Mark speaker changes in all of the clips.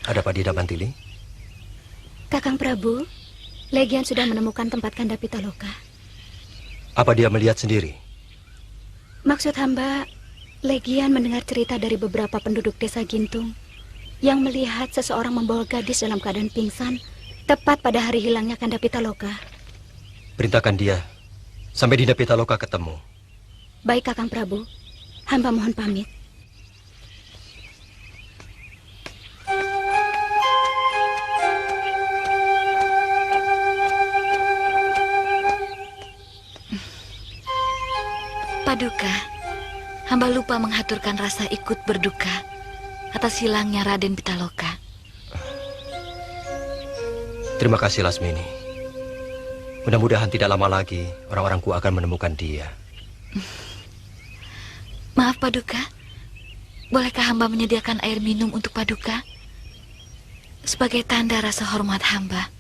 Speaker 1: Ada apa Dinda Mantili?
Speaker 2: Kakang Prabu, Legian sudah menemukan tempat Kanda Pitaloka.
Speaker 1: Apa dia melihat sendiri?
Speaker 2: Maksud hamba, Legian mendengar cerita dari beberapa penduduk desa Gintung yang melihat seseorang membawa gadis dalam keadaan pingsan tepat pada hari hilangnya Kanda Pitaloka.
Speaker 1: Perintahkan dia sampai Dinda Pitaloka ketemu.
Speaker 2: Baik Kakang Prabu, hamba mohon pamit.
Speaker 3: Paduka, hamba lupa menghaturkan rasa ikut berduka atas hilangnya Raden Pitaloka.
Speaker 1: Terima kasih Lasmini. Mudah-mudahan tidak lama lagi orang-orangku akan menemukan dia.
Speaker 3: Maaf Paduka, bolehkah hamba menyediakan air minum untuk Paduka? Sebagai tanda rasa hormat hamba.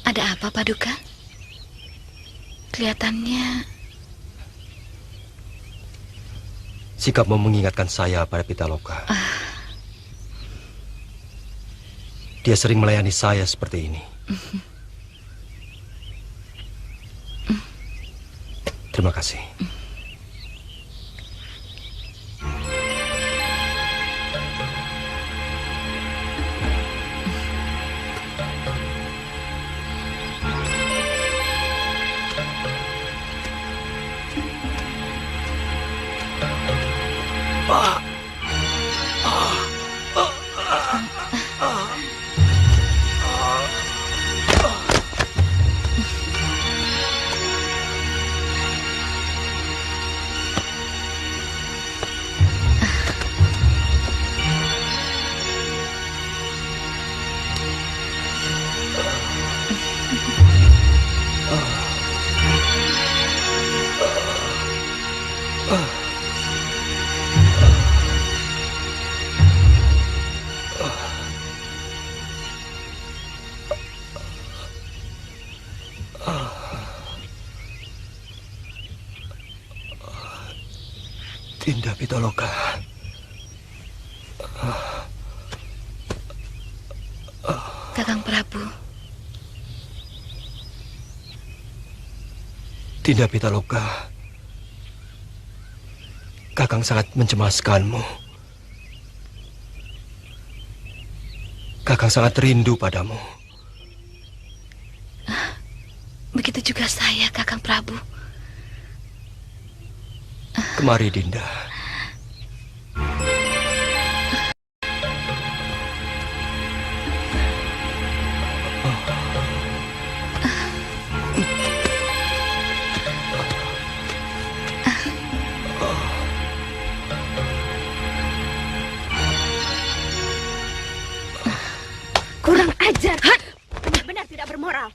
Speaker 3: Ada apa, Paduka? Kelihatannya...
Speaker 1: Sikapmu mengingatkan saya pada Pitaloka. Dia sering melayani saya seperti ini. Terima kasih. Dinda Pitaloka.
Speaker 3: Kakang Prabu.
Speaker 1: Dinda Pitaloka. Kakang sangat mencemaskanmu. Kakang sangat rindu padamu.
Speaker 3: Begitu juga saya, Kakang Prabu.
Speaker 1: Kemari, Dinda.
Speaker 2: Kurang ajar. Benar-benar tidak bermoral.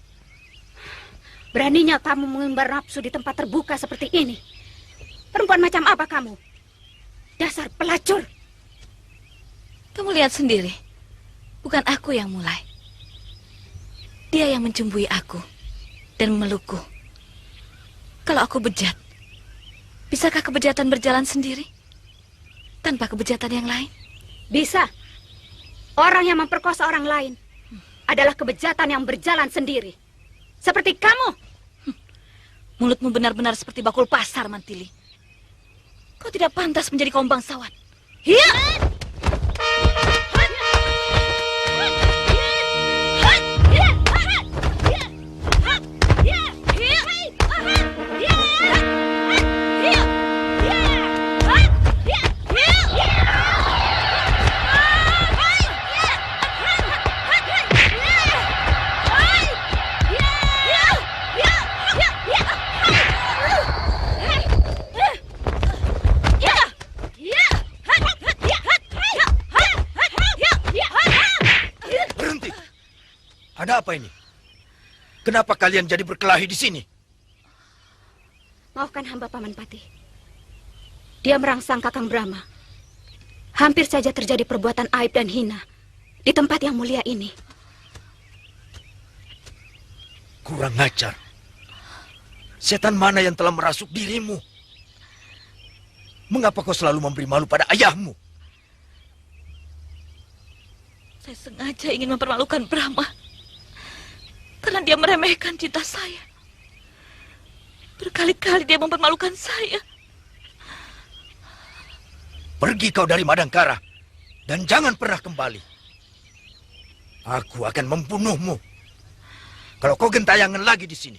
Speaker 2: Beraninya kamu mengumbar nafsu di tempat terbuka seperti ini. Perempuan macam apa kamu? Dasar pelacur.
Speaker 3: Kamu lihat sendiri. Bukan aku yang mulai. Dia yang mencumbui aku dan memelukku. Kalau aku bejat, bisakah kebejatan berjalan sendiri? Tanpa kebejatan yang lain?
Speaker 2: Bisa. Orang yang memperkosa orang lain adalah kebejatan yang berjalan sendiri. Seperti kamu.
Speaker 3: Mulutmu benar-benar seperti bakul pasar, Mantili. Kau tidak pantas menjadi kaum bangsawan.
Speaker 2: Hiya!
Speaker 4: Ada apa ini? Kenapa kalian jadi berkelahi di sini?
Speaker 2: Maafkan hamba, Paman Patih. Dia merangsang Kakang Brahma. Hampir saja terjadi perbuatan aib dan hina di tempat yang mulia ini.
Speaker 4: Kurang ajar. Setan mana yang telah merasuk dirimu? Mengapa kau selalu memberi malu pada ayahmu?
Speaker 3: Saya sengaja ingin mempermalukan Brahma. Karena dia meremehkan cinta saya. Berkali-kali dia mempermalukan saya.
Speaker 4: Pergi kau dari Madangkara dan jangan pernah kembali. Aku akan membunuhmu kalau kau gentayangan lagi di sini.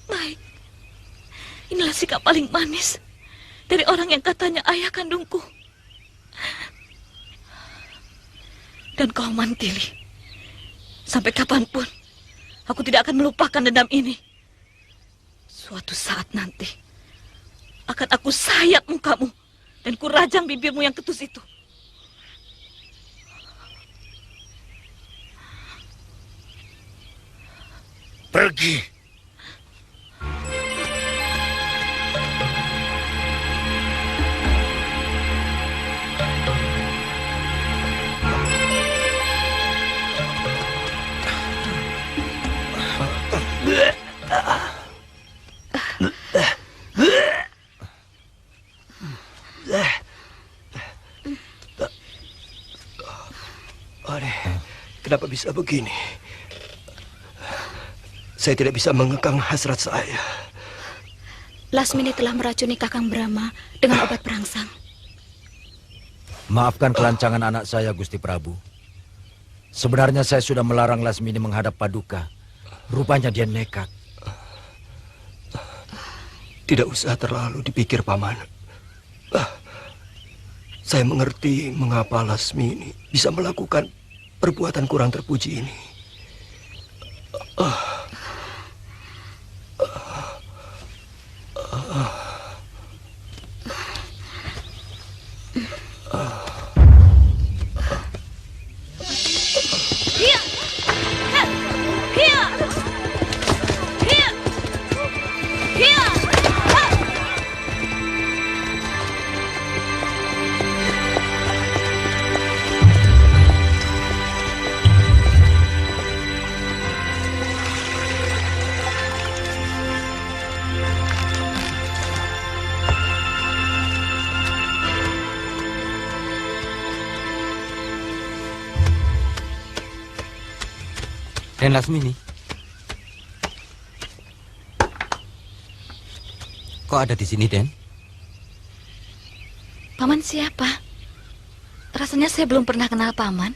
Speaker 3: Baik. Inilah sikap paling manis dari orang yang katanya ayah kandungku. Dan kau Mantili, sampai kapanpun aku tidak akan melupakan dendam ini. Suatu saat nanti akan aku sayat mukamu dan kurajang bibirmu yang ketus itu.
Speaker 4: Pergi.
Speaker 1: Kenapa bisa begini? Saya tidak bisa mengekang hasrat saya.
Speaker 2: Lasmini telah meracuni Kakang Brahma dengan obat perangsang.
Speaker 4: Maafkan kelancangan anak saya, Gusti Prabu. Sebenarnya saya sudah melarang Lasmini menghadap Paduka. Rupanya dia nekat.
Speaker 1: Tidak usah terlalu dipikir, Paman. Saya mengerti mengapa Lasmini bisa melakukan perbuatan kurang terpuji ini.
Speaker 5: Den Lasmini, kok ada di sini, Den?
Speaker 3: Paman siapa? Rasanya saya belum pernah kenal Paman.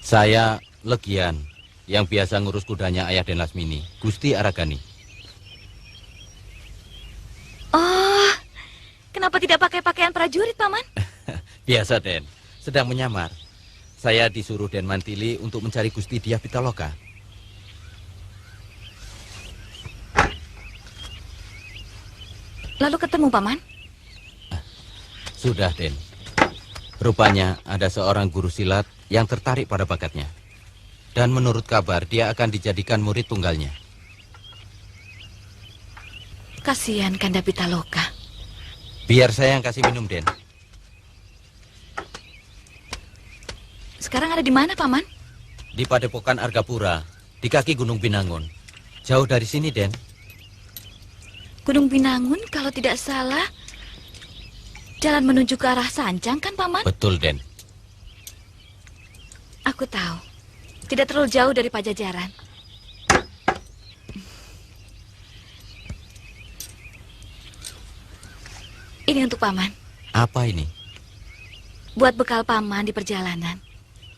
Speaker 5: Saya Legian, yang biasa ngurus kudanya ayah Den Lasmini, Gusti Aragani.
Speaker 3: Oh, kenapa tidak pakai pakaian prajurit, Paman?
Speaker 5: Biasa, Den. Sedang menyamar. Saya disuruh Den Mantili untuk mencari Gusti Dyah Pitaloka.
Speaker 3: Lalu ketemu, Paman?
Speaker 5: Sudah, Den. Rupanya ada seorang guru silat yang tertarik pada bakatnya. Dan menurut kabar, dia akan dijadikan murid tunggalnya.
Speaker 3: Kasihan Kanda Pitaloka.
Speaker 5: Biar saya yang kasih minum, Den.
Speaker 3: Sekarang ada di mana, Paman?
Speaker 5: Di Padepokan Argapura, di kaki Gunung Binangun. Jauh dari sini, Den.
Speaker 3: Gunung Binangun, kalau tidak salah, jalan menuju ke arah Sancang, kan, Paman?
Speaker 5: Betul, Den.
Speaker 3: Aku tahu. Tidak terlalu jauh dari Pajajaran. Ini untuk Paman.
Speaker 5: Apa ini?
Speaker 3: Buat bekal Paman di perjalanan.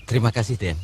Speaker 5: Terima kasih, Den.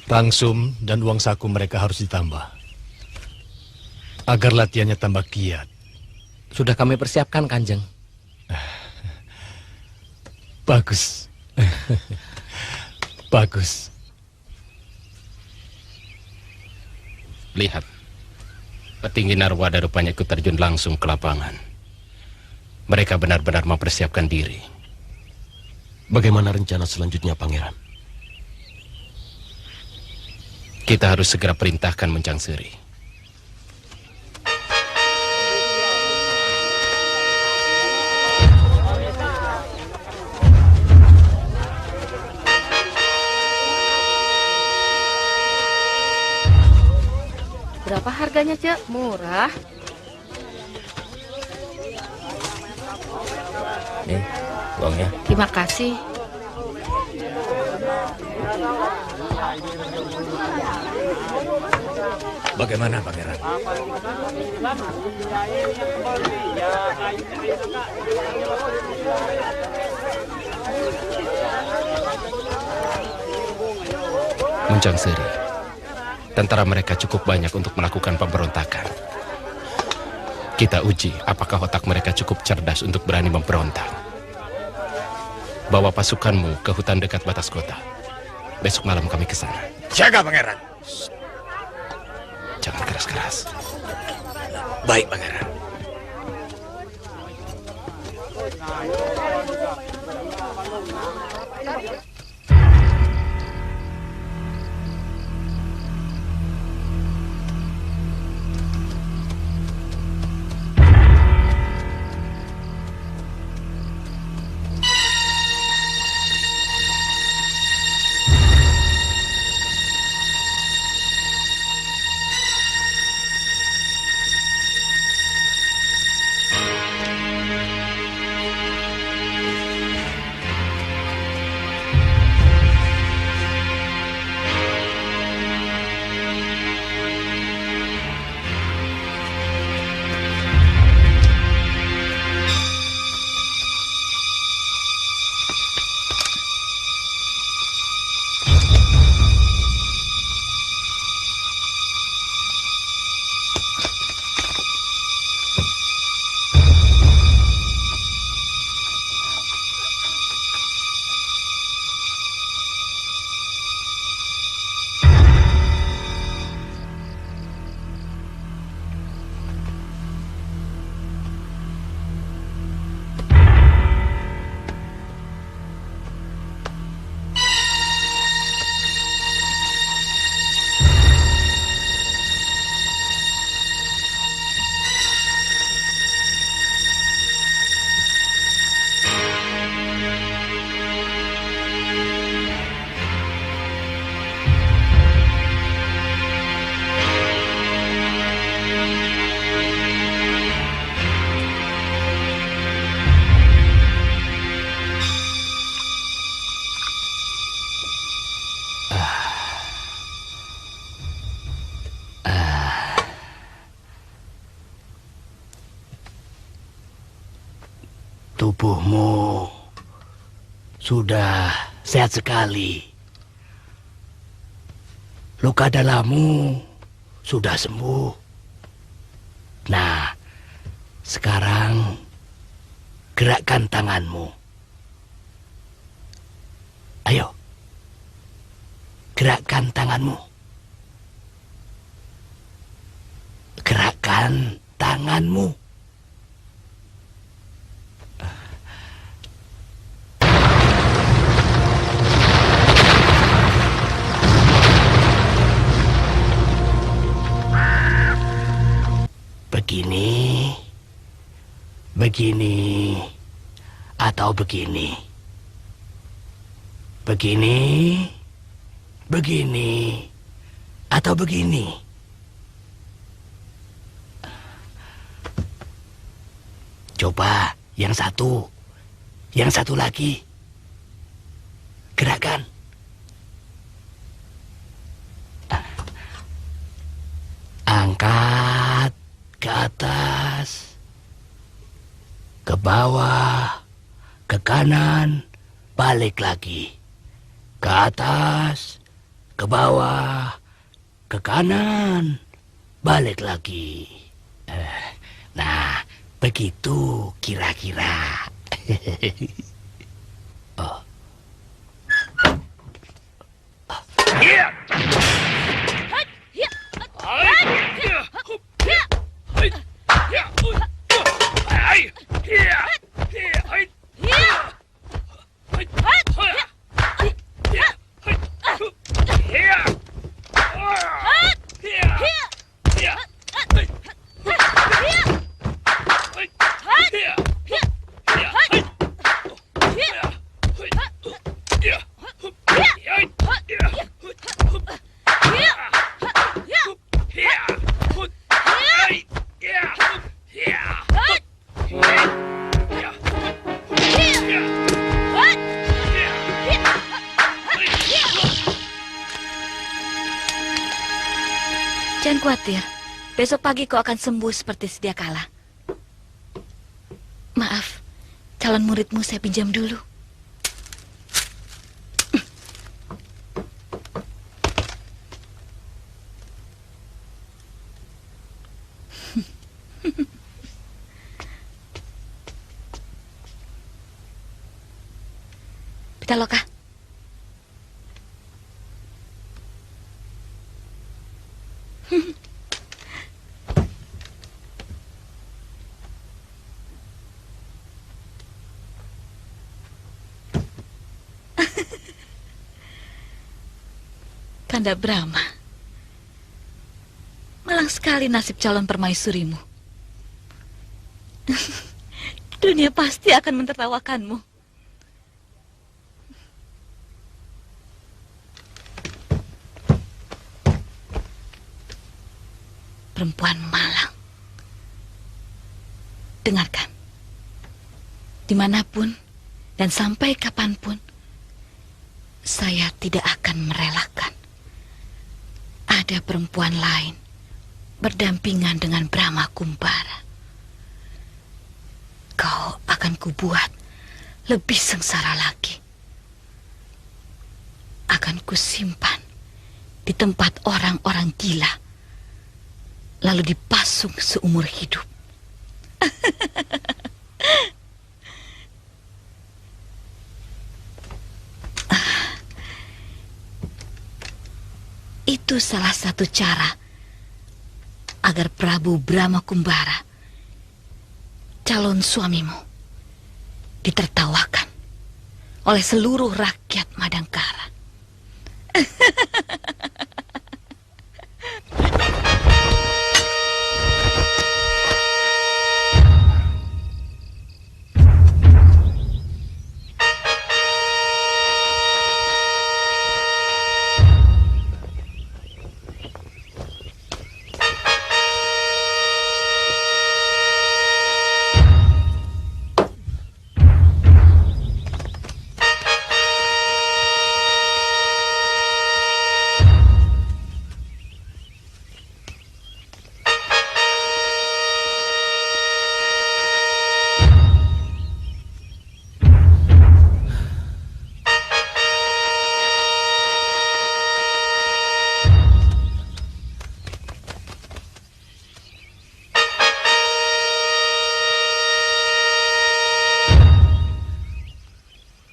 Speaker 6: Rangsum dan uang saku mereka harus ditambah, agar latihannya tambah giat.
Speaker 7: Sudah kami persiapkan, Kanjeng.
Speaker 6: Bagus. Bagus.
Speaker 8: Lihat, petinggi Narwada rupanya ikut terjun langsung ke lapangan. Mereka benar-benar mempersiapkan diri.
Speaker 1: Bagaimana rencana selanjutnya, Pangeran?
Speaker 8: Kita harus segera perintahkan Mencang Seri.
Speaker 3: Berapa harganya, Cek? Murah.
Speaker 7: Nih, uangnya.
Speaker 3: Terima kasih.
Speaker 4: Bagaimana, Pangeran?
Speaker 8: Mencang Seri, tentara mereka cukup banyak untuk melakukan pemberontakan. Kita uji apakah otak mereka cukup cerdas untuk berani memberontak. Bawa pasukanmu ke hutan dekat batas kota. Besok malam kami ke sana.
Speaker 4: Jaga, Pangeran.
Speaker 8: Jangan keras-keras.
Speaker 4: Baik, Pangeran.
Speaker 9: Tubuhmu sudah sehat sekali. Luka dalammu sudah sembuh. Nah, sekarang gerakkan tanganmu. Ayo, gerakkan tanganmu. Gerakkan tanganmu. Begini, begini, atau begini. Begini, begini, atau begini. Coba yang satu lagi. Gerakan. Angkat ke atas, ke bawah, ke kanan, balik lagi, ke atas, ke bawah, ke kanan, balik lagi. Nah, begitu kira-kira. Oh.
Speaker 3: Jangan khawatir, besok pagi kau akan sembuh seperti sedia kala. Maaf, calon muridmu saya pinjam dulu. Pitaloka. Kanda Brahma, malang sekali nasib calon permaisurimu. Dunia pasti akan mentertawakanmu. Perempuan malang. Dengarkan. Dimanapun dan sampai kapanpun, saya tidak akan merelakan ada perempuan lain berdampingan dengan Brahma Kumbara. Kau akan kubuat lebih sengsara lagi. Akan kusimpan di tempat orang-orang gila, lalu dipasung seumur hidup. Itu salah satu cara agar Prabu Brahma Kumbara, calon suamimu, ditertawakan oleh seluruh rakyat Madangkara.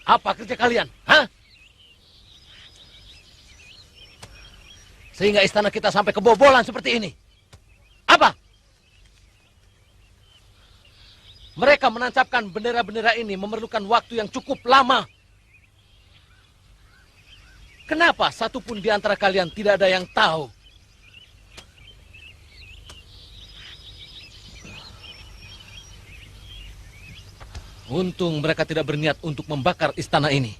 Speaker 4: Apa kerja kalian? Hah? Sehingga istana kita sampai kebobolan seperti ini. Apa? Mereka menancapkan bendera-bendera ini memerlukan waktu yang cukup lama. Kenapa satupun di antara kalian tidak ada yang tahu? Untung mereka tidak berniat untuk membakar istana ini.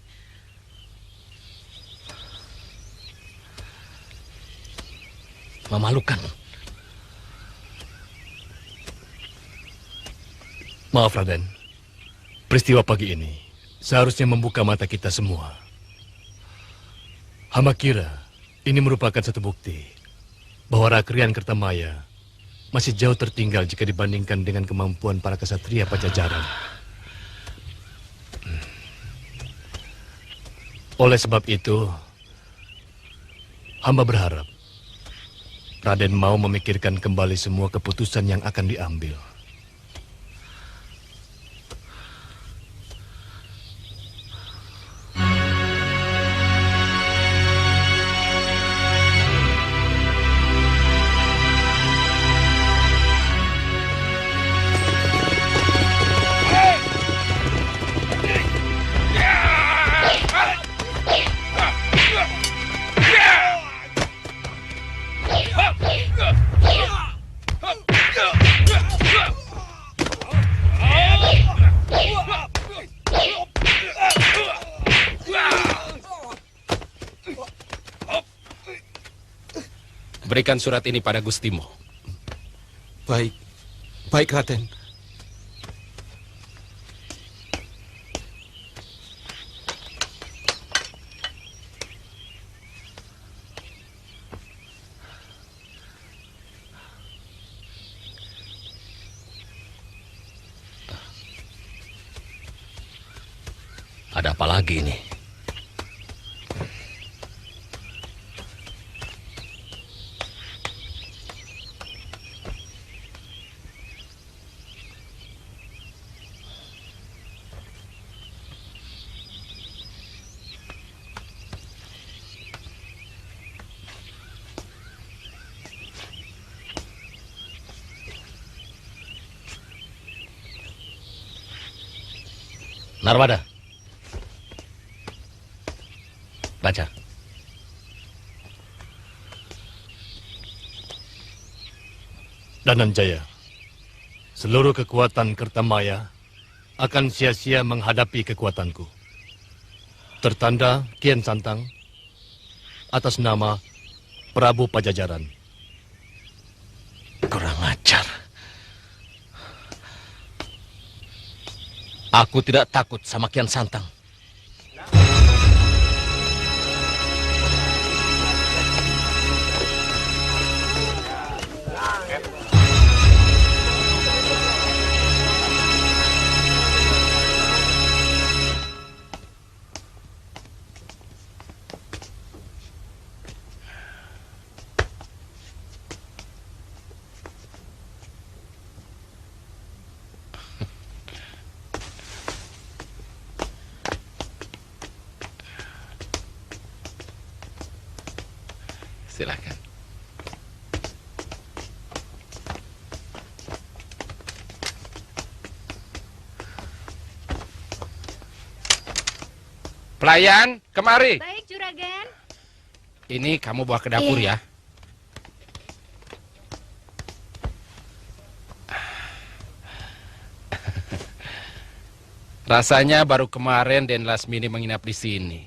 Speaker 4: Memalukan.
Speaker 6: Maaf Raden, peristiwa pagi ini seharusnya membuka mata kita semua. Hama kira ini merupakan satu bukti bahwa Rakrian Kertamaya masih jauh tertinggal jika dibandingkan dengan kemampuan para kesatria Pajajaran. Oleh sebab itu, Hamba berharap Raden mau memikirkan kembali semua keputusan yang akan diambil.
Speaker 8: Berikan surat ini pada Gustimu.
Speaker 5: Baik, baik Raden.
Speaker 7: Ada apa lagi ini? Narwada. Baca.
Speaker 6: Dananjaya, seluruh kekuatan Kertamaya akan sia-sia menghadapi kekuatanku. Tertanda Kian Santang atas nama Prabu Pajajaran.
Speaker 7: Kurang ajar. Aku tidak takut sama Kian Santang.
Speaker 8: Silakan. Pelayan, kemari.
Speaker 2: Baik, Juragan.
Speaker 8: Ini kamu bawa ke dapur ya. Rasanya baru kemarin Den Lasmini menginap di sini.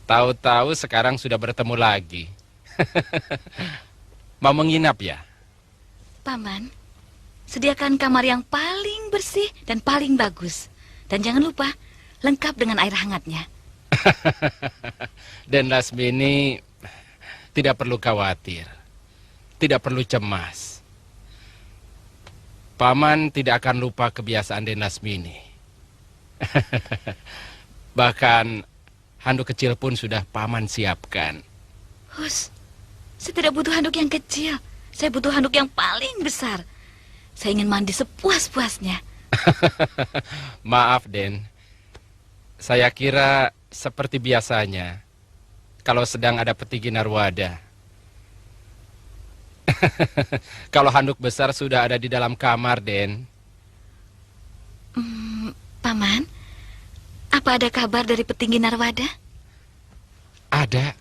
Speaker 8: Tahu-tahu sekarang sudah bertemu lagi. Mau menginap ya?
Speaker 3: Paman, sediakan kamar yang paling bersih dan paling bagus. Dan jangan lupa, lengkap dengan air hangatnya.
Speaker 8: Den Lasmini tidak perlu khawatir. Tidak perlu cemas. Paman tidak akan lupa kebiasaan Den Lasmini. Bahkan handuk kecil pun sudah Paman siapkan.
Speaker 3: Hus, saya tidak butuh handuk yang kecil. Saya butuh handuk yang paling besar. Saya ingin mandi sepuas-puasnya.
Speaker 8: Maaf, Den. Saya kira seperti biasanya kalau sedang ada petinggi Narwada. Kalau handuk besar sudah ada di dalam kamar, Den.
Speaker 3: Paman, apa ada kabar dari petinggi Narwada?
Speaker 8: Ada.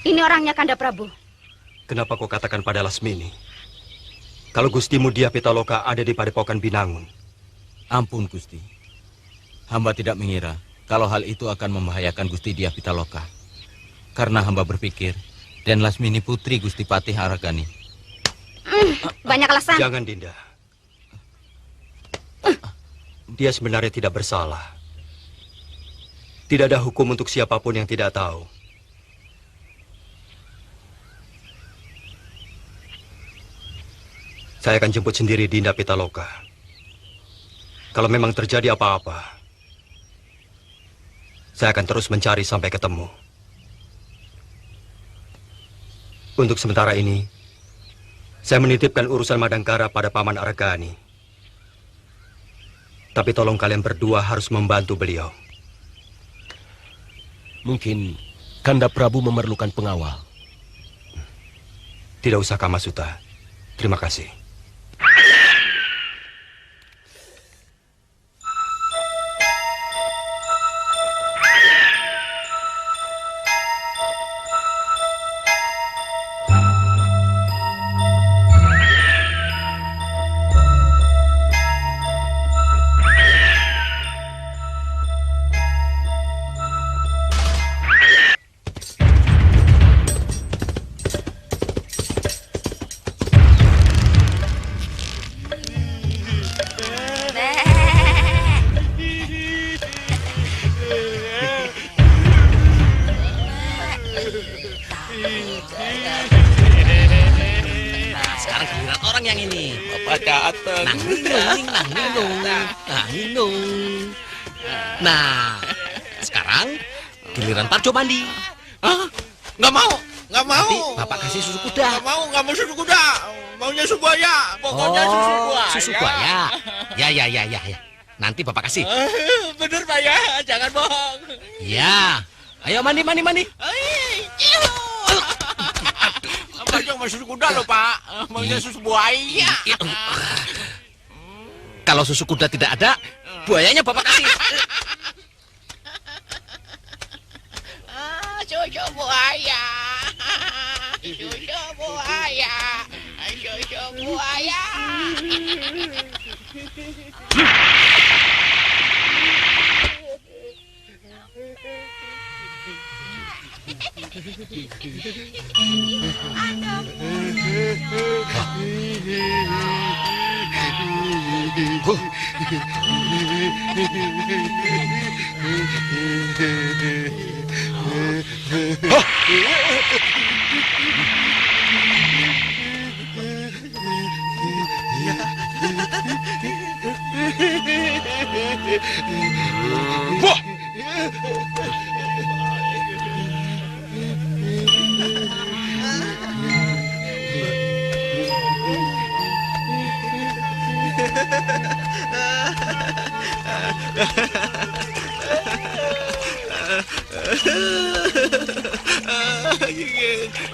Speaker 2: Ini orangnya, Kanda Prabu.
Speaker 1: Kenapa kau katakan pada Lasmini? Kalau Gustimu Dia Pitaloka ada di Padepokan Binangun.
Speaker 5: Ampun Gusti. Hamba tidak mengira kalau hal itu akan membahayakan Gusti Dia Pitaloka. Karena hamba berpikir Den Lasmini putri Gusti Patih Aragani.
Speaker 2: Banyak alasan.
Speaker 1: Jangan, Dinda. Dia sebenarnya tidak bersalah. Tidak ada hukum untuk siapapun yang tidak tahu. Saya akan jemput sendiri Dinda Pitaloka. Kalau memang terjadi apa-apa, saya akan terus mencari sampai ketemu. Untuk sementara ini, saya menitipkan urusan Madangkara pada Paman Argani. Tapi tolong kalian berdua harus membantu beliau.
Speaker 7: Mungkin Kanda Prabu memerlukan pengawal.
Speaker 1: Tidak usah Kamasuta. Terima kasih.
Speaker 7: Sekarang giliran orang yang ini.
Speaker 5: Bapak datang.
Speaker 7: Minum. Nah, sekarang giliran Parjo mandi.
Speaker 5: Hah? Nggak mau.
Speaker 7: Nanti Bapak kasih susu kuda.
Speaker 5: Nggak mau susu kuda. Maunya susu buaya. Pokoknya susu buaya.
Speaker 7: Susu buaya. Ya. Nanti Bapak kasih.
Speaker 5: Bener Pak ya, jangan bohong.
Speaker 7: Ya. Ayo mandi.
Speaker 5: Pak jangan mau susu kuda loh Pak. Maunya susu buaya.
Speaker 7: Kalau susu kuda tidak ada, buayanya Bapak kasih.
Speaker 5: Susu buaya. Susu buaya. Susu buaya.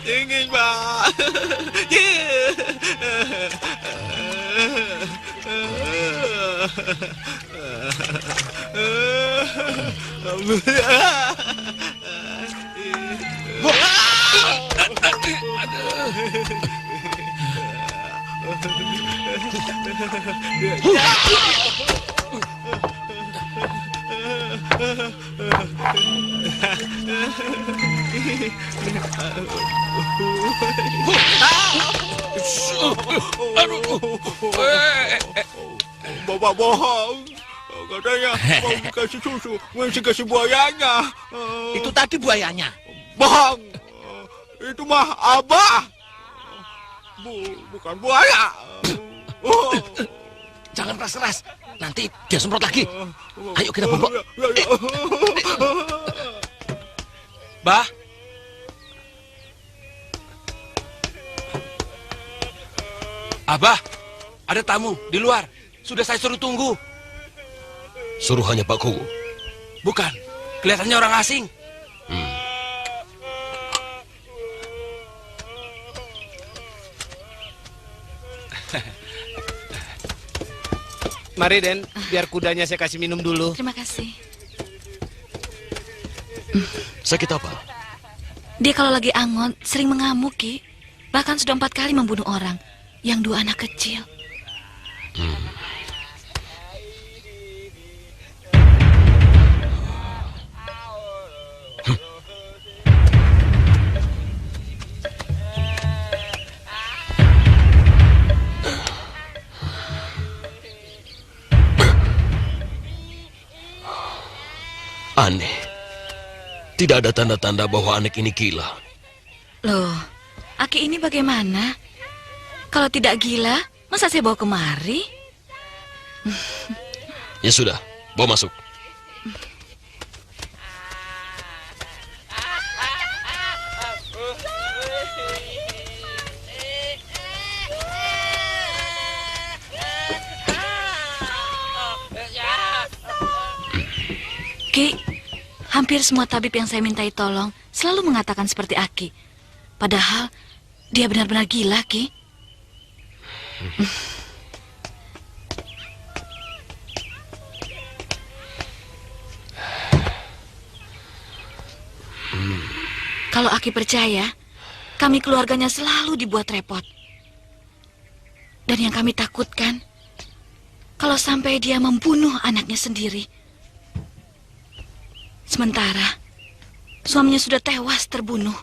Speaker 5: Ingin Pak. Bapak bohong. Katanya mau dikasih susu, masih kasih buayanya.
Speaker 7: Itu tadi buayanya.
Speaker 5: Bohong. Itu mah Abah. Bukan buaya.
Speaker 7: Jangan keras-keras. Nanti dia semprot lagi. Ayo kita bobok.
Speaker 5: Bah. Abah, ada tamu di luar. Sudah saya suruh tunggu.
Speaker 7: Suruhannya Pak Kuwu.
Speaker 5: Bukan, kelihatannya orang asing. Mari Den, biar kudanya saya kasih minum dulu.
Speaker 3: Terima kasih.
Speaker 7: Sakit apa?
Speaker 3: Dia kalau lagi angon sering mengamuk, Ki. Bahkan sudah 4 kali membunuh orang. Yang 2 anak kecil.
Speaker 7: Aneh. Tidak ada tanda-tanda bahwa anak ini gila.
Speaker 3: Loh, Aki ini bagaimana? Kalau tidak gila, Masa saya bawa kemari?
Speaker 7: Ya sudah, bawa masuk.
Speaker 3: Ki, hampir semua tabib yang saya mintai tolong selalu mengatakan seperti Aki. Padahal dia benar-benar gila, Ki. Kalau Aki percaya, kami keluarganya selalu dibuat repot. Dan yang kami takutkan, kalau sampai dia membunuh anaknya sendiri. Sementara suaminya sudah tewas terbunuh.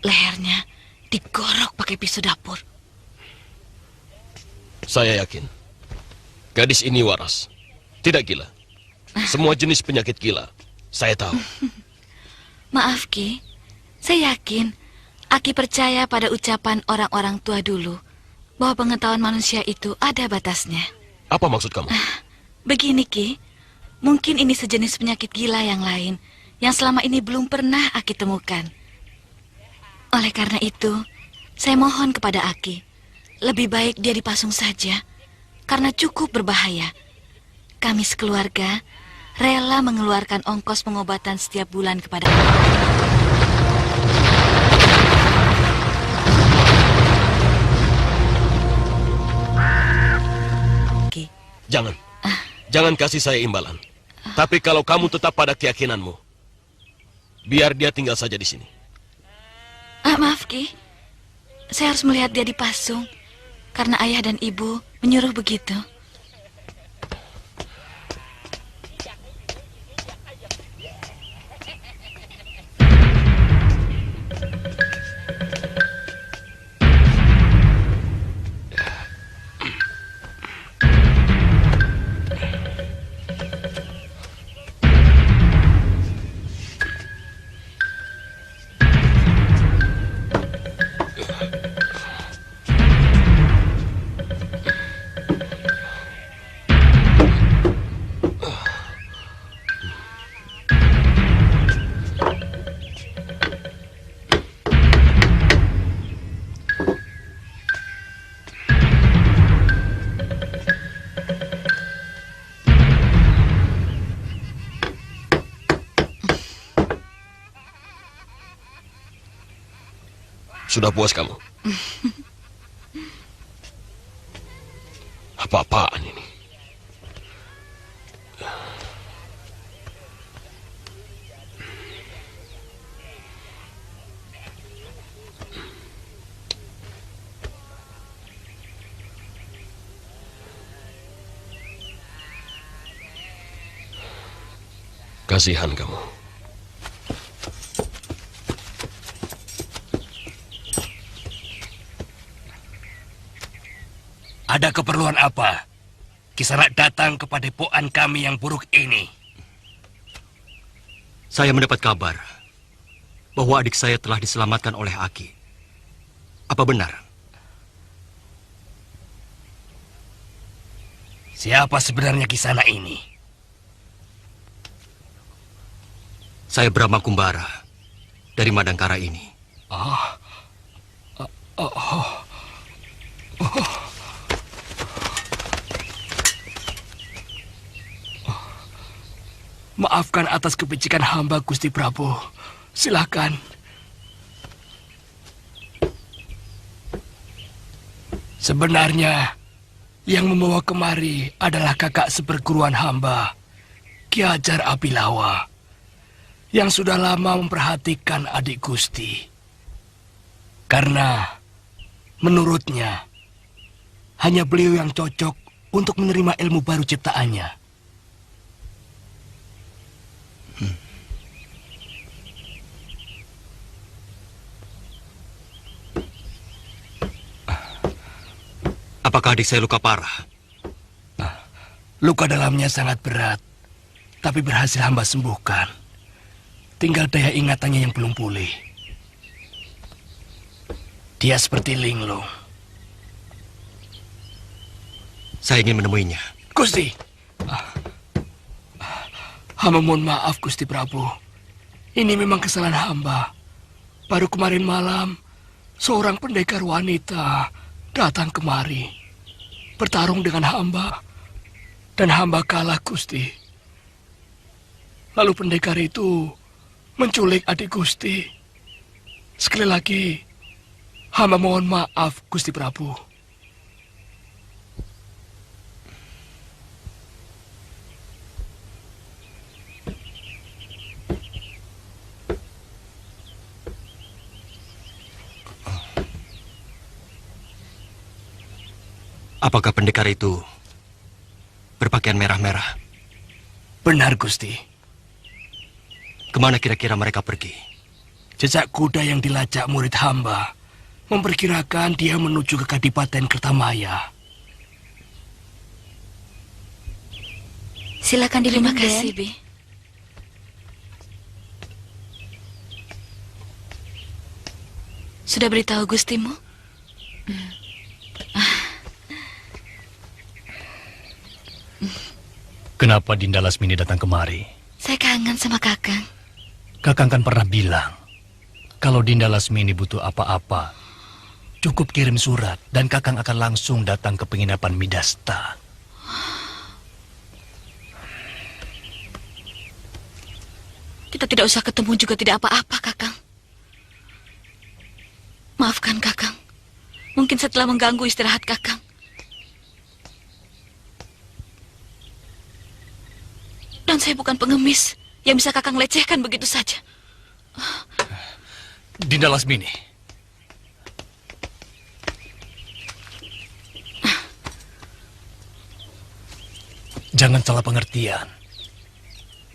Speaker 3: Lehernya digorok pakai pisau dapur.
Speaker 7: Saya yakin gadis ini waras, tidak gila. Semua jenis penyakit gila saya tahu.
Speaker 3: Maaf, Ki. Saya yakin Aki percaya pada ucapan orang-orang tua dulu bahwa pengetahuan manusia itu ada batasnya.
Speaker 7: Apa maksud kamu?
Speaker 3: Begini, Ki. Mungkin ini sejenis penyakit gila yang lain yang selama ini belum pernah Aki temukan. Oleh karena itu, saya mohon kepada Aki, lebih baik dia dipasung saja, karena cukup berbahaya. Kami sekeluarga rela mengeluarkan ongkos pengobatan setiap bulan kepada Aki.
Speaker 7: Jangan kasih saya imbalan. Tapi kalau kamu tetap pada keyakinanmu, biar dia tinggal saja di sini.
Speaker 3: Maaf, Ki. Saya harus melihat dia dipasung karena ayah dan ibu menyuruh begitu.
Speaker 7: Sudah puas kamu? Apa-apaan ini? Kasihan kamu.
Speaker 9: Ada keperluan apa Kisanak datang kepada poan kami yang buruk ini?
Speaker 1: Saya mendapat kabar bahwa adik saya telah diselamatkan oleh Aki. Apa benar?
Speaker 9: Siapa sebenarnya Kisanak ini?
Speaker 1: Saya Brahma Kumbara dari Madangkara ini.
Speaker 9: Maafkan atas kepicikan hamba, Gusti Prabu. Silakan. Sebenarnya, yang membawa kemari adalah kakak seperguruan hamba, Ki Hajar Abilawa, yang sudah lama memperhatikan adik Gusti. Karena, menurutnya, hanya beliau yang cocok untuk menerima ilmu baru ciptaannya.
Speaker 1: Apakah adik saya luka parah?
Speaker 9: Luka dalamnya sangat berat, tapi berhasil hamba sembuhkan. Tinggal daya ingatannya yang belum pulih. Dia seperti linglung.
Speaker 1: Saya ingin menemuinya.
Speaker 9: Gusti. Hamba mohon maaf, Gusti Prabu. Ini memang kesalahan hamba. Baru kemarin malam, seorang pendekar wanita datang kemari. Bertarung dengan hamba. Dan hamba kalah, Gusti. Lalu pendekar itu menculik adik Gusti. Sekali lagi, hamba mohon maaf, Gusti Prabu.
Speaker 1: Apakah pendekar itu berpakaian merah-merah?
Speaker 9: Benar, Gusti.
Speaker 1: Kemana kira-kira mereka pergi?
Speaker 9: Jejak kuda yang dilacak murid hamba memperkirakan dia menuju ke Kadipaten Kertamaya.
Speaker 3: Silakan terima kasih, Bi. Sudah beritahu Gustimu?
Speaker 6: Kenapa Dinda Lasmini datang kemari?
Speaker 3: Saya kangen sama Kakang.
Speaker 6: Kakang kan pernah bilang, kalau Dinda Lasmini butuh apa-apa, cukup kirim surat dan Kakang akan langsung datang ke penginapan Midasta.
Speaker 3: Kita tidak usah ketemu juga tidak apa-apa, Kakang. Maafkan Kakang. Mungkin setelah mengganggu istirahat Kakang. Dan saya bukan pengemis yang bisa Kakang lecehkan begitu saja.
Speaker 6: Dinda Lasmini. Jangan salah pengertian.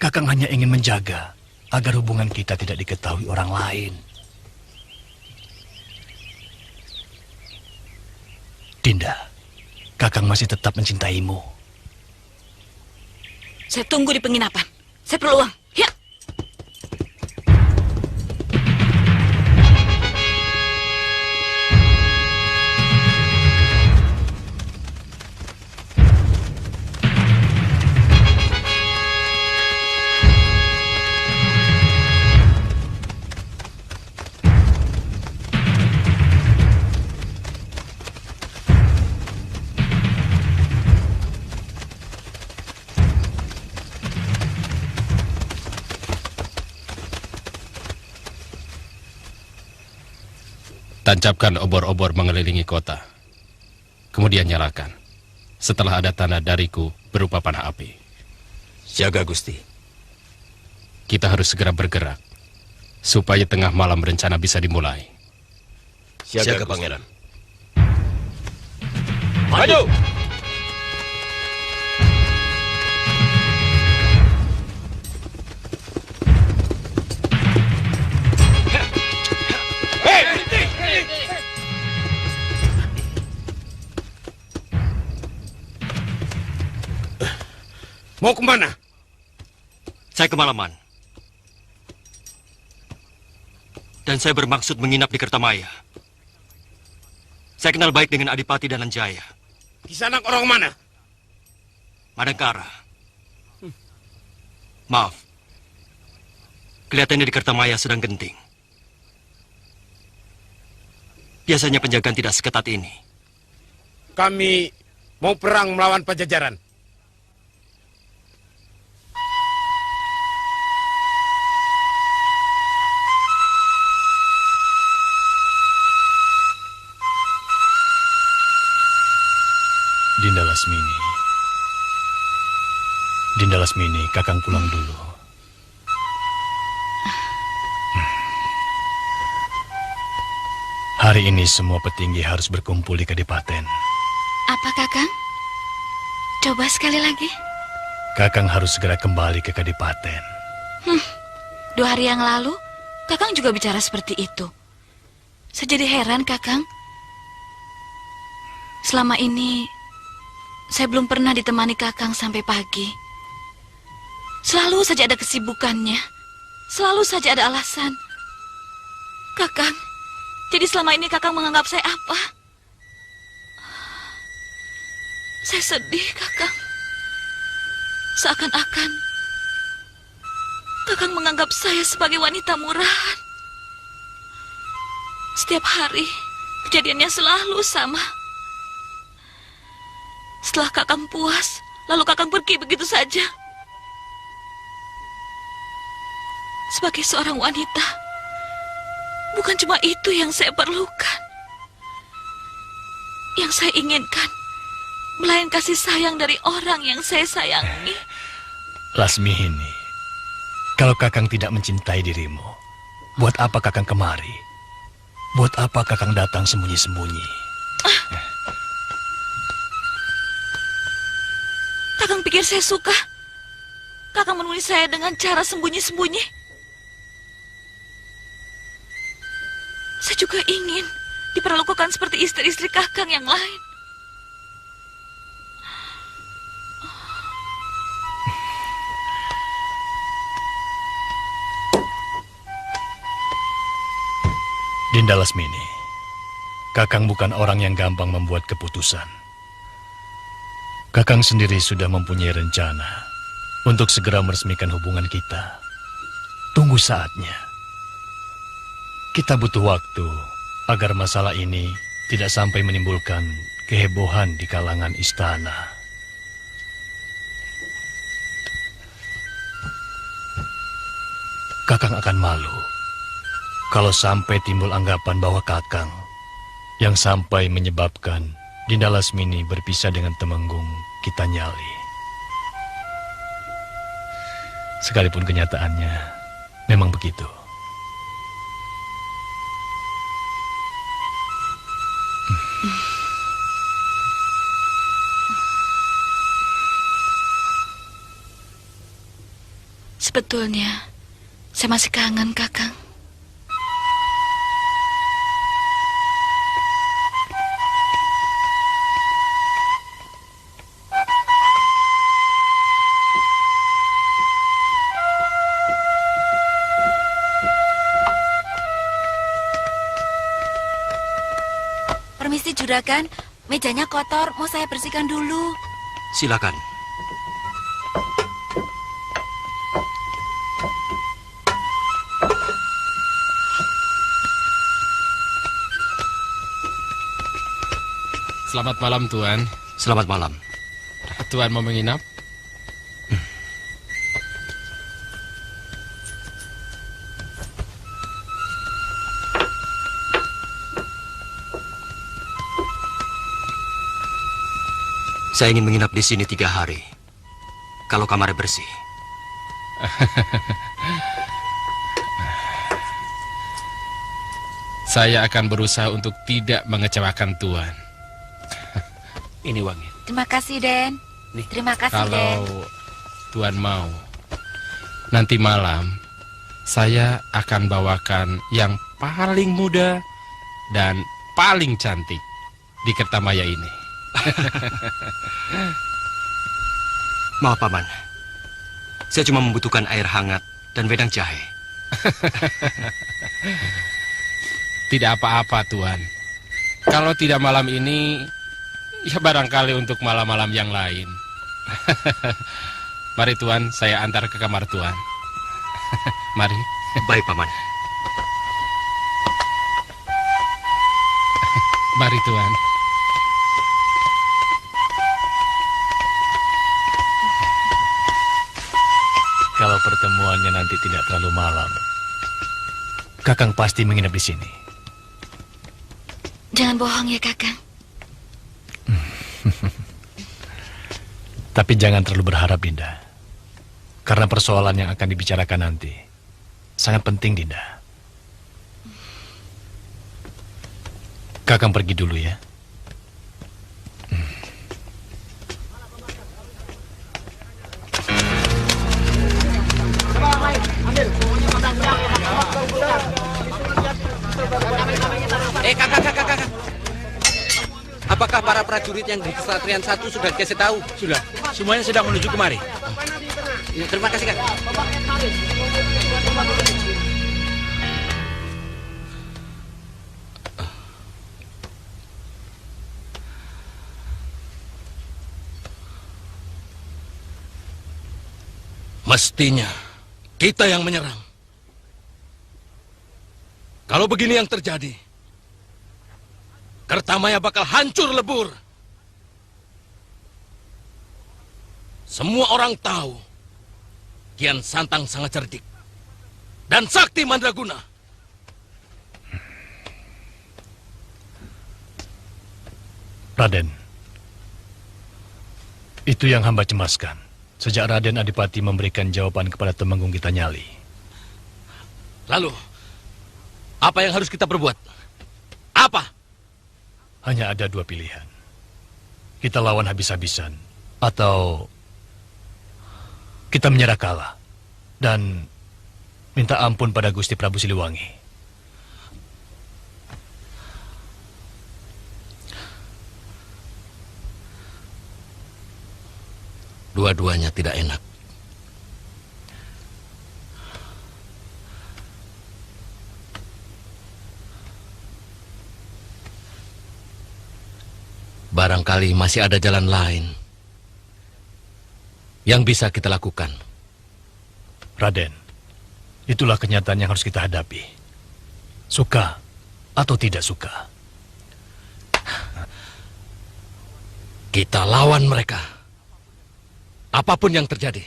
Speaker 6: Kakang hanya ingin menjaga agar hubungan kita tidak diketahui orang lain. Dinda, Kakang masih tetap mencintaimu.
Speaker 3: Saya tunggu di penginapan. Saya perlu uang. Ya.
Speaker 8: Tancapkan obor-obor mengelilingi kota. Kemudian nyalakan. Setelah ada tanda dariku berupa panah api.
Speaker 1: Siaga, Gusti.
Speaker 8: Kita harus segera bergerak, supaya tengah malam rencana bisa dimulai.
Speaker 7: Siaga, Pangeran. Maju!
Speaker 5: Mau kemana?
Speaker 1: Saya kemalaman. Dan saya bermaksud menginap di Kertamaya. Saya kenal baik dengan Adipati dan Lanjaya.
Speaker 5: Kisanak orang mana?
Speaker 1: Madangkara. Maaf. Kelihatannya di Kertamaya sedang genting. Biasanya penjagaan tidak seketat ini.
Speaker 5: Kami mau perang melawan Pajajaran.
Speaker 6: Dinda Lasmini. Dinda Lasmini, Kakang pulang dulu. Hari ini semua petinggi harus berkumpul di Kadipaten.
Speaker 3: Apa, Kakang? Coba sekali lagi.
Speaker 6: Kakang harus segera kembali ke Kadipaten.
Speaker 3: 2 hari yang lalu, Kakang juga bicara seperti itu. Saya jadi heran, Kakang. Selama ini, saya belum pernah ditemani Kakang sampai pagi. Selalu saja ada kesibukannya. Selalu saja ada alasan. Kakang, jadi selama ini Kakang menganggap saya apa? Saya sedih, Kakang. Seakan-akan Kakang menganggap saya sebagai wanita murahan. Setiap hari kejadiannya selalu sama. Setelah Kakang puas, lalu Kakang pergi begitu saja. Sebagai seorang wanita, bukan cuma itu yang saya perlukan. Yang saya inginkan, melayan kasih sayang dari orang yang saya sayangi.
Speaker 6: Lasmini, kalau Kakang tidak mencintai dirimu, buat apa Kakang kemari? Buat apa Kakang datang sembunyi-sembunyi?
Speaker 3: Kakang pikir saya suka? Kakang menemui saya dengan cara sembunyi-sembunyi? Saya juga ingin diperlakukan seperti istri-istri Kakang yang lain.
Speaker 6: Dinda Lasmini, Kakang bukan orang yang gampang membuat keputusan. Kakang sendiri sudah mempunyai rencana untuk segera meresmikan hubungan kita. Tunggu saatnya. Kita butuh waktu agar masalah ini tidak sampai menimbulkan kehebohan di kalangan istana. Kakang akan malu kalau sampai timbul anggapan bahwa Kakang yang sampai menyebabkan Dinda Lasmini berpisah dengan Temenggung Kitanyali. Sekalipun kenyataannya memang begitu.
Speaker 3: Sebetulnya saya masih kangen, Kakang.
Speaker 10: Permisi juragan, mejanya kotor, mau saya bersihkan dulu.
Speaker 1: Silakan.
Speaker 8: Selamat malam, Tuan.
Speaker 1: Selamat malam.
Speaker 8: Tuan mau menginap?
Speaker 1: Saya ingin menginap di sini 3 hari. Kalau kamarnya bersih.
Speaker 8: Saya akan berusaha untuk tidak mengecewakan Tuan.
Speaker 1: Ini uangnya.
Speaker 10: Terima kasih, Den.
Speaker 1: Nih.
Speaker 10: Terima kasih, Den.
Speaker 8: Kalau Tuan mau, nanti malam saya akan bawakan yang paling muda dan paling cantik di Kertamaya ini.
Speaker 1: Maaf, Paman. Saya cuma membutuhkan air hangat dan wedang jahe.
Speaker 8: Tidak apa-apa, Tuan. Kalau tidak malam ini, ya barangkali untuk malam-malam yang lain. Mari, Tuan, saya antar ke kamar Tuan. Mari.
Speaker 1: Baik, Paman.
Speaker 8: Mari, Tuan.
Speaker 6: Kalau pertemuannya nanti tidak terlalu malam, Kakang pasti menginap di sini.
Speaker 3: Jangan bohong ya, Kakang.
Speaker 6: Tapi jangan terlalu berharap, Dinda. Karena persoalan yang akan dibicarakan nanti sangat penting, Dinda. Kakang pergi dulu ya.
Speaker 5: Kakak. Apakah para prajurit yang di Kesatrian 1 sudah dikasih tahu?
Speaker 4: Sudah, semuanya sedang menuju kemari.
Speaker 5: Terima kasih, Kak.
Speaker 11: Mestinya kita yang menyerang. Kalau begini yang terjadi, Kertamaya bakal hancur lebur. Semua orang tahu Kian Santang sangat cerdik dan sakti mandraguna.
Speaker 6: Raden, itu yang hamba cemaskan. Sejak Raden Adipati memberikan jawaban kepada Temenggung kita Nyali.
Speaker 11: Lalu, apa yang harus kita perbuat? Apa?
Speaker 6: Hanya ada dua pilihan. Kita lawan habis-habisan, atau kita menyerah kalah dan minta ampun pada Gusti Prabu Siliwangi.
Speaker 11: Dua-duanya tidak enak. Barangkali masih ada jalan lain yang bisa kita lakukan.
Speaker 6: Raden, itulah kenyataan yang harus kita hadapi. Suka atau tidak suka.
Speaker 11: Kita lawan mereka. Apapun yang terjadi.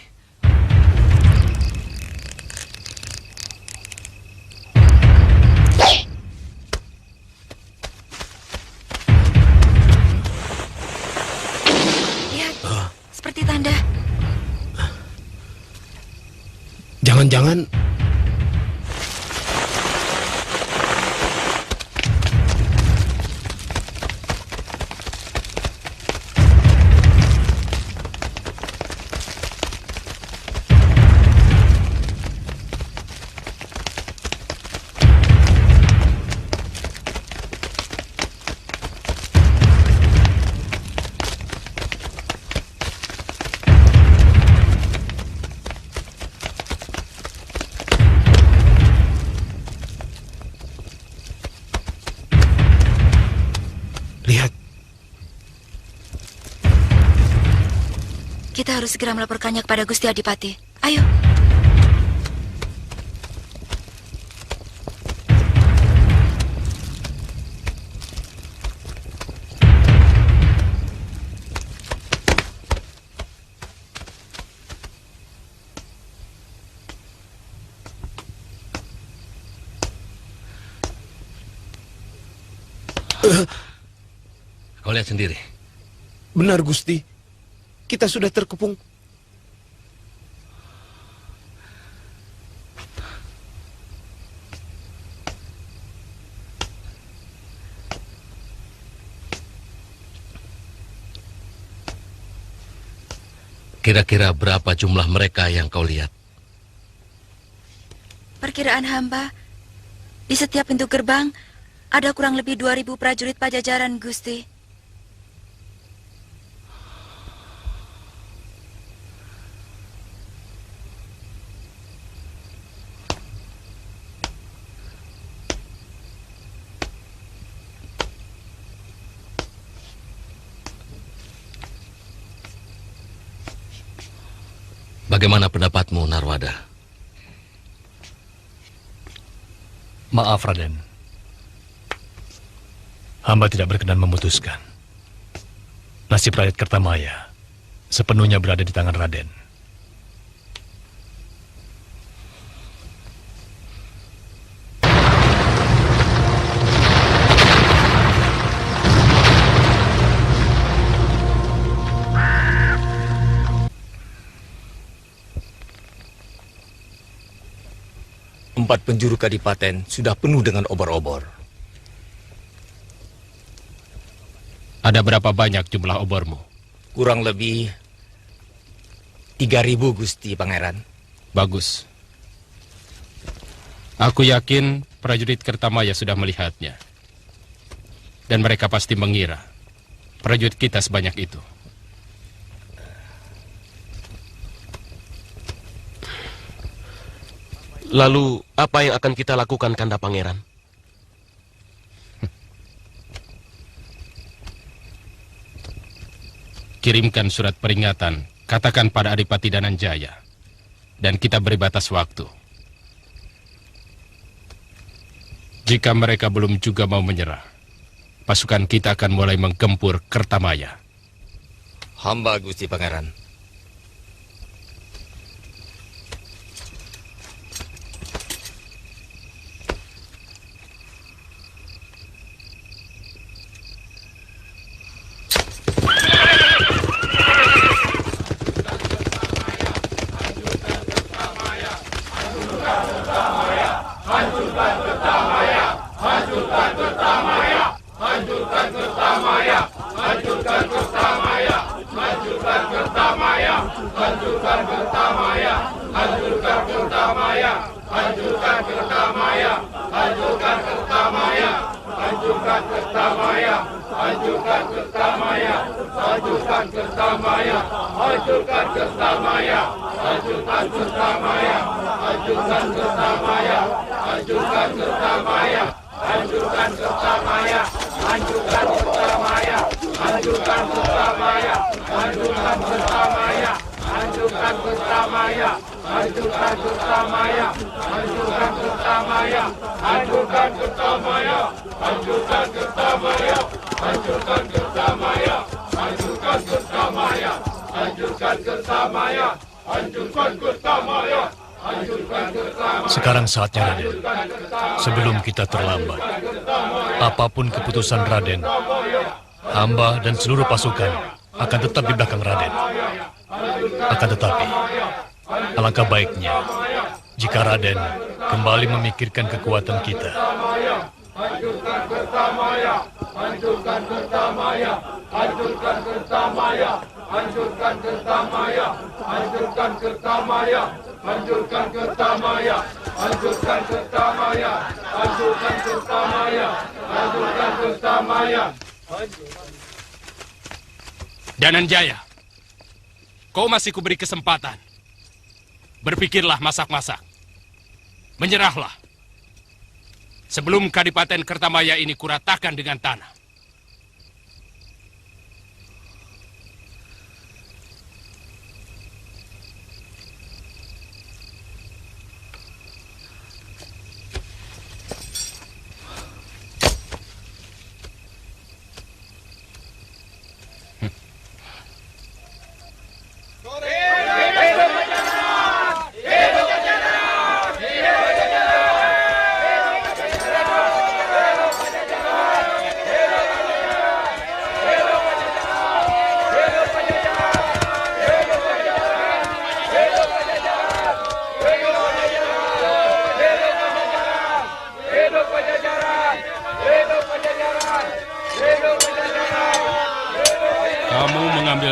Speaker 10: Lihat, seperti tanda.
Speaker 8: Jangan-jangan
Speaker 10: Kita harus segera melaporkannya kepada Gusti Adipati. Ayo.
Speaker 11: Kau lihat sendiri.
Speaker 8: benar Gusti, kita sudah terkepung.
Speaker 11: Kira-kira berapa jumlah mereka yang kau lihat?
Speaker 10: Perkiraan hamba, di setiap pintu gerbang ada kurang lebih 2000 prajurit Pajajaran, Gusti.
Speaker 11: Bagaimana pendapatmu, Narwada?
Speaker 6: Maaf, Raden. Hamba tidak berkenan memutuskan. Nasib rakyat Kertamaya sepenuhnya berada di tangan Raden.
Speaker 12: Empat penjuru kadipaten sudah penuh dengan obor-obor.
Speaker 8: Ada berapa banyak jumlah obormu?
Speaker 12: Kurang lebih 3000, Gusti Pangeran.
Speaker 8: Bagus. Aku yakin prajurit Kertamaya sudah melihatnya. Dan mereka pasti mengira prajurit kita sebanyak itu.
Speaker 7: Lalu, apa yang akan kita lakukan, Kanda Pangeran?
Speaker 8: Kirimkan surat peringatan, katakan pada Adipati Dananjaya dan kita beri batas waktu. Jika mereka belum juga mau menyerah, pasukan kita akan mulai menggempur Kertamaya.
Speaker 12: Hamba Gusti Pangeran.
Speaker 6: Sekarang saatnya, Raden. Sebelum kita terlambat, apapun keputusan Raden, hamba dan seluruh pasukan akan tetap di belakang Raden. Akan tetapi, alangkah baiknya jika Raden kembali memikirkan kekuatan kita.
Speaker 13: Hancurkan Kertamaya, hancurkan Kertamaya, hancurkan Kertamaya, hancurkan Kertamaya, hancurkan Kertamaya, hancurkan Kertamaya, hancurkan Kertamaya, hancurkan Kertamaya, hancurkan Kertamaya.
Speaker 8: Dananjaya, kau masih kuberi kesempatan. Berpikirlah masak-masak. Menyerahlah. Sebelum Kadipaten Kertamaya ini kuratakan dengan tanah.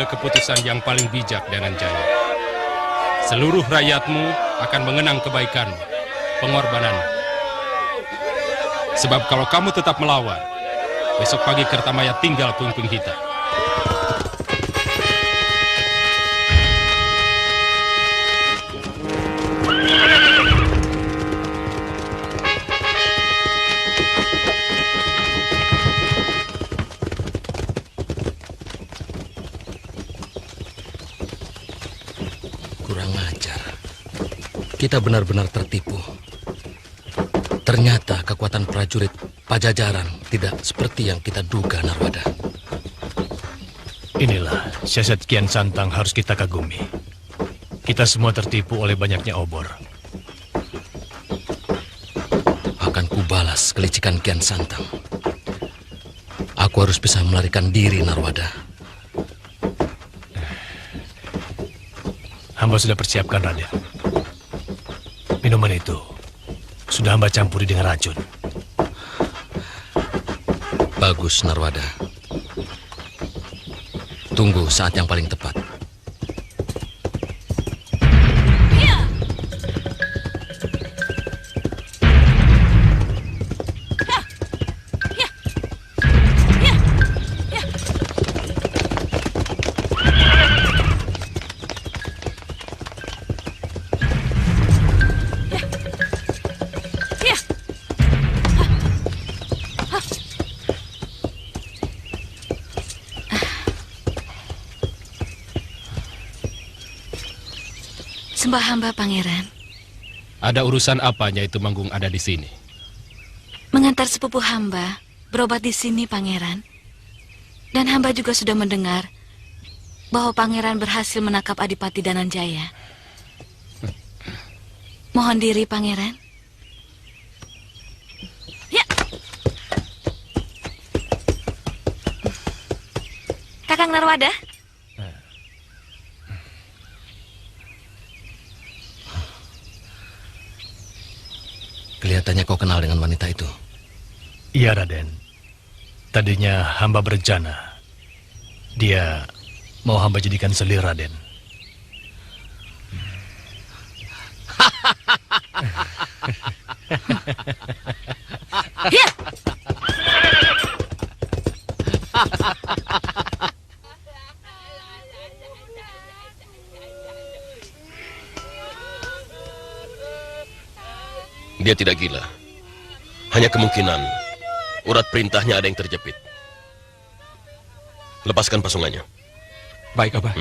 Speaker 8: Keputusan yang paling bijak, Dananjaya. Seluruh rakyatmu akan mengenang kebaikanmu, pengorbananmu. Sebab kalau kamu tetap melawan, besok pagi Kertamaya tinggal puing-puing kita.
Speaker 11: Kita benar-benar tertipu. Ternyata kekuatan prajurit Pajajaran tidak seperti yang kita duga, Narwada.
Speaker 6: Inilah siasat Kian Santang harus kita kagumi. Kita semua tertipu oleh banyaknya obor.
Speaker 11: Akan kubalas kelicikan Kian Santang. Aku harus bisa melarikan diri, Narwada.
Speaker 6: Hamba sudah persiapkan, Raden. Minuman itu sudah hamba campuri dengan racun.
Speaker 11: Bagus, Narwada. Tunggu saat yang paling tepat.
Speaker 3: Sembah hamba, Pangeran.
Speaker 8: Ada urusan apa Nyai Tumenggung ada di sini?
Speaker 3: Mengantar sepupu hamba berobat di sini, Pangeran. Dan hamba juga sudah mendengar bahwa Pangeran berhasil menangkap Adipati Dananjaya. Mohon diri, Pangeran. Ya. Kakang Narwada.
Speaker 11: Kelihatannya kau kenal dengan wanita itu.
Speaker 6: Iya, Raden. Tadinya hamba berencana. Dia mau hamba jadikan selir, Raden.
Speaker 3: Ya.
Speaker 7: Dia tidak gila. Hanya kemungkinan urat perintahnya ada yang terjepit. Lepaskan pasungannya.
Speaker 11: Baik, Abah.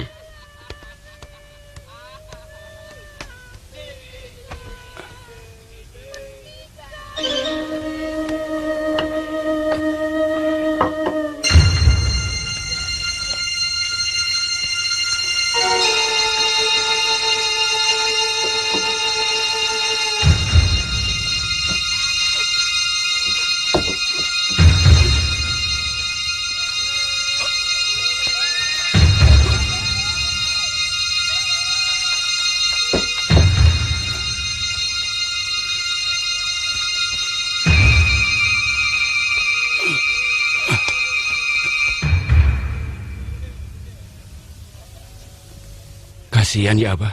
Speaker 14: Kasihan ya, Abah.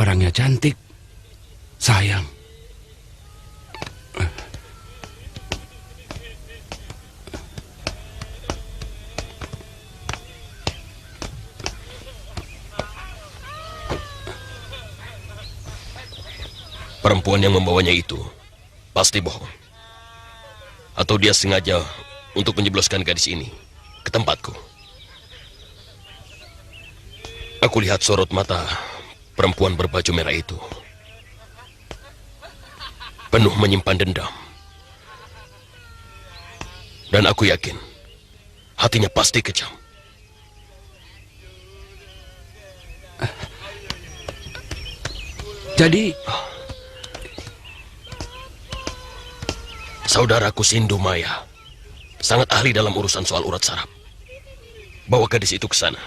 Speaker 14: Orangnya cantik. Sayang.
Speaker 7: Perempuan yang membawanya itu pasti bohong. Atau dia sengaja untuk menjebloskan gadis ini ke tempatku. Aku lihat sorot mata perempuan berbaju merah itu. Penuh menyimpan dendam. Dan aku yakin hatinya pasti kejam.
Speaker 14: Jadi
Speaker 7: saudaraku Sindu Maya sangat ahli dalam urusan soal urat saraf. Bawa gadis itu ke sana.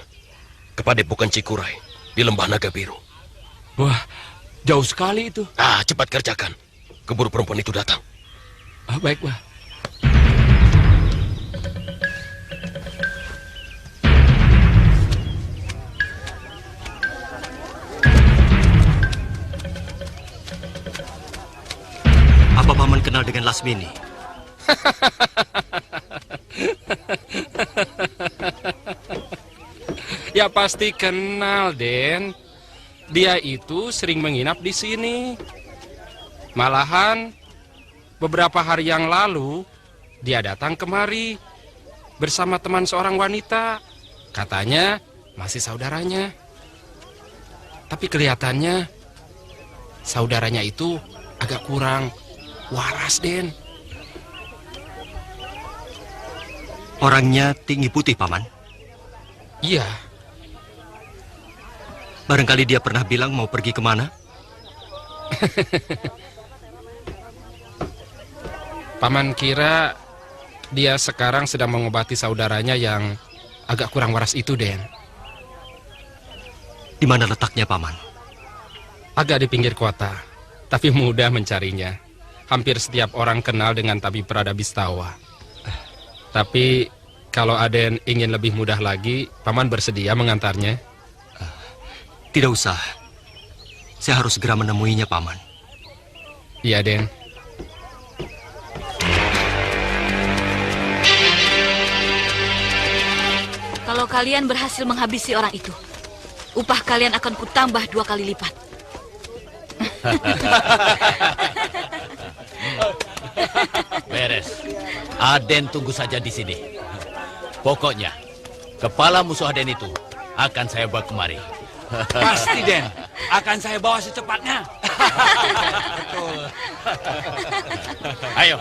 Speaker 7: Ke Padepokan Cikuray di Lembah Naga Biru.
Speaker 14: Wah, jauh sekali itu.
Speaker 7: Cepat kerjakan. Keburu perempuan itu datang.
Speaker 14: Baik, Wah.
Speaker 1: Apa Paman kenal dengan Lasmini?
Speaker 14: Ya pasti kenal, Den. Dia itu sering menginap di sini. Malahan beberapa hari yang lalu dia datang kemari bersama teman seorang wanita. Katanya masih saudaranya. Tapi kelihatannya saudaranya itu agak kurang waras, Den.
Speaker 1: Orangnya tinggi putih, Paman?
Speaker 14: Iya.
Speaker 1: Barangkali dia pernah bilang mau pergi kemana?
Speaker 14: Paman kira dia sekarang sedang mengobati saudaranya yang agak kurang waras itu, Den.
Speaker 1: Di mana letaknya, Paman?
Speaker 14: Agak di pinggir kota, tapi mudah mencarinya. Hampir setiap orang kenal dengan tabib Prada Bistawa. Tapi kalau Aden ingin lebih mudah lagi, Paman bersedia mengantarnya?
Speaker 1: Tidak usah. Saya harus segera menemuinya, Paman.
Speaker 14: Iya, Den.
Speaker 3: Kalau kalian berhasil menghabisi orang itu, upah kalian akan kutambah 2 kali lipat.
Speaker 5: Beres. Aden tunggu saja di sini. Pokoknya, kepala musuh Aden itu akan saya bawa kemari.
Speaker 15: Pasti, Den. Akan saya bawa secepatnya.
Speaker 5: Betul.
Speaker 8: Ayo.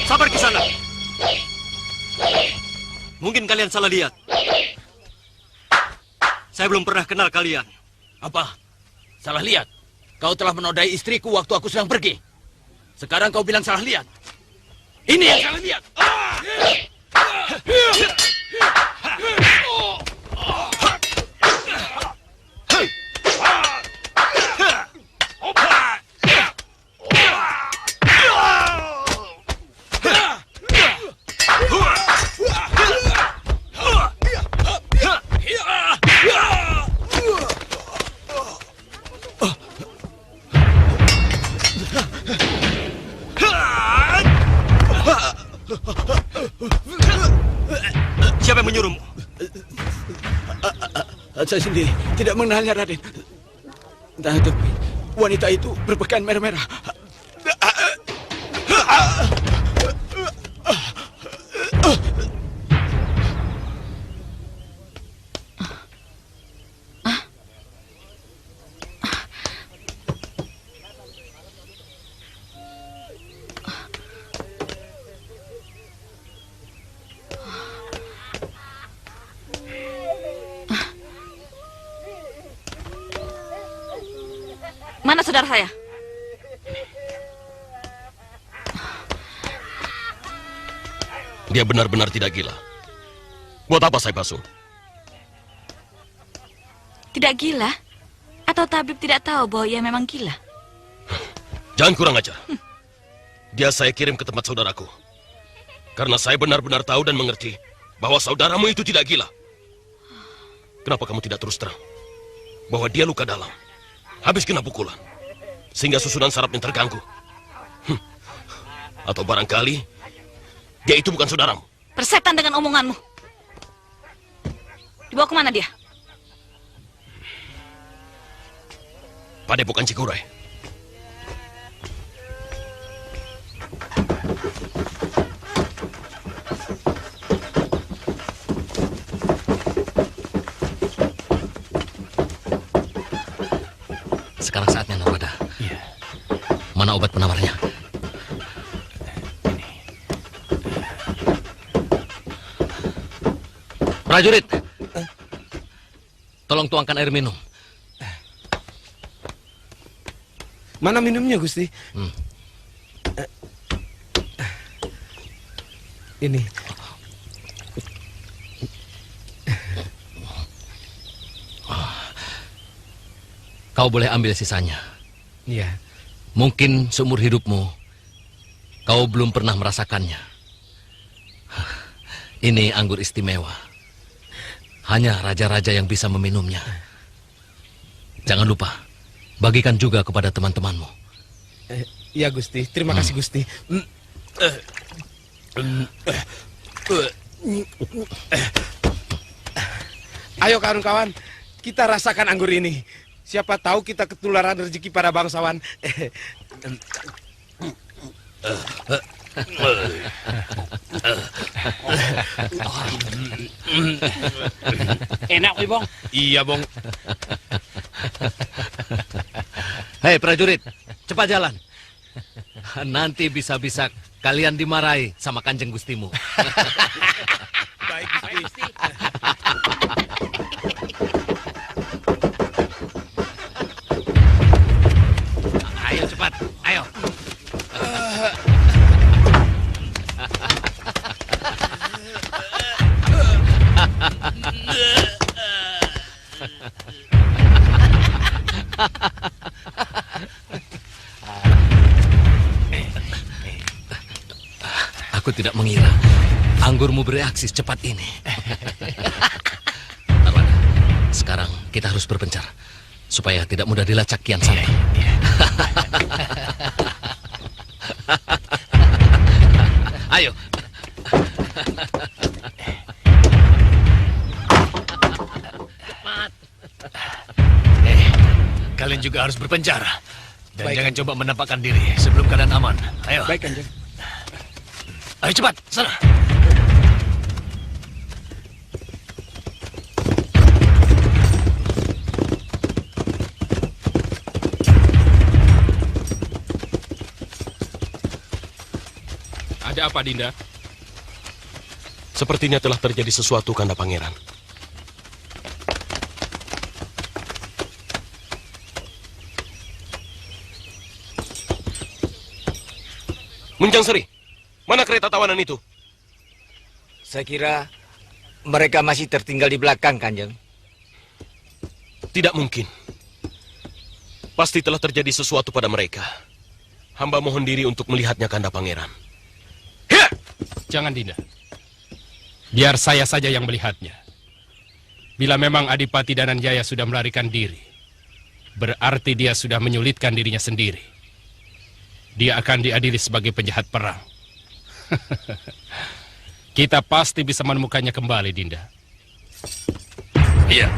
Speaker 1: Sabar di sana. Mungkin kalian salah lihat. Saya belum pernah kenal kalian.
Speaker 15: Apa? Salah lihat? Kau telah menodai istriku waktu aku sedang pergi. Sekarang kau bilang salah lihat. Ini yang salah lihat.
Speaker 1: Siapa yang menyuruhmu?
Speaker 15: Saya sendiri tidak mengenalnya, Raden. Tapi wanita itu berpakaian merah-merah.
Speaker 3: Mana saudara saya?
Speaker 7: Dia benar-benar tidak gila. Buat apa saya basuh?
Speaker 3: Tidak gila? Atau tabib tidak tahu bahwa ia memang gila?
Speaker 7: Jangan kurang ajar. Dia saya kirim ke tempat saudaraku. Karena saya benar-benar tahu dan mengerti bahwa saudaramu itu tidak gila. Kenapa kamu tidak terus terang bahwa dia luka dalam, habis kena pukulan, sehingga susunan sarafnya terganggu? Atau barangkali dia itu bukan saudaramu?
Speaker 3: Persetan dengan omonganmu. Dibawa kemana dia?
Speaker 7: Padepokan Cikuray.
Speaker 11: Sekarang saatnya, Narwada. Iya. Mana obat penawarnya? Ini. Prajurit, tolong tuangkan air minum.
Speaker 16: Mana minumnya, Gusti? Ini.
Speaker 11: Kau boleh ambil sisanya.
Speaker 16: Iya.
Speaker 11: Mungkin seumur hidupmu, kau belum pernah merasakannya. Ini anggur istimewa. Hanya raja-raja yang bisa meminumnya. Jangan lupa, bagikan juga kepada teman-temanmu.
Speaker 16: Iya, Gusti. Terima kasih, Gusti. Ayo kawan-kawan, kita rasakan anggur ini. Siapa tahu kita ketularan rezeki para bangsawan.
Speaker 15: Enak, Bong.
Speaker 11: Iya, Bong. Hei, prajurit, cepat jalan. Nanti bisa-bisa kalian dimarahi sama Kanjeng Gustimu.
Speaker 16: Baik, Gusti.
Speaker 11: Ayo cepat, ayo. Aku tidak mengira anggurmu bereaksi secepat ini. Narwada, sekarang kita harus berpencar supaya tidak mudah dilacak Kian Santang. Ayo.
Speaker 6: kalian juga harus berpenjara. Dan
Speaker 16: Baik,
Speaker 6: jangan coba menampakkan diri sebelum keadaan aman. Ayo.
Speaker 16: Baik, Kanjeng.
Speaker 6: Ayo cepat, sana.
Speaker 14: Ada apa, Dinda?
Speaker 7: Sepertinya telah terjadi sesuatu, Kanda Pangeran. Munjang Seri, mana kereta tawanan itu?
Speaker 12: Saya kira mereka masih tertinggal di belakang, Kanjeng.
Speaker 7: Tidak mungkin. Pasti telah terjadi sesuatu pada mereka. Hamba mohon diri untuk melihatnya, Kanda Pangeran.
Speaker 14: Jangan, Dinda. Biar saya saja yang melihatnya. Bila memang Adipati Dananjaya sudah melarikan diri, berarti dia sudah menyulitkan dirinya sendiri. Dia akan diadili sebagai penjahat perang. Kita pasti bisa menemukannya kembali, Dinda.
Speaker 6: Iya.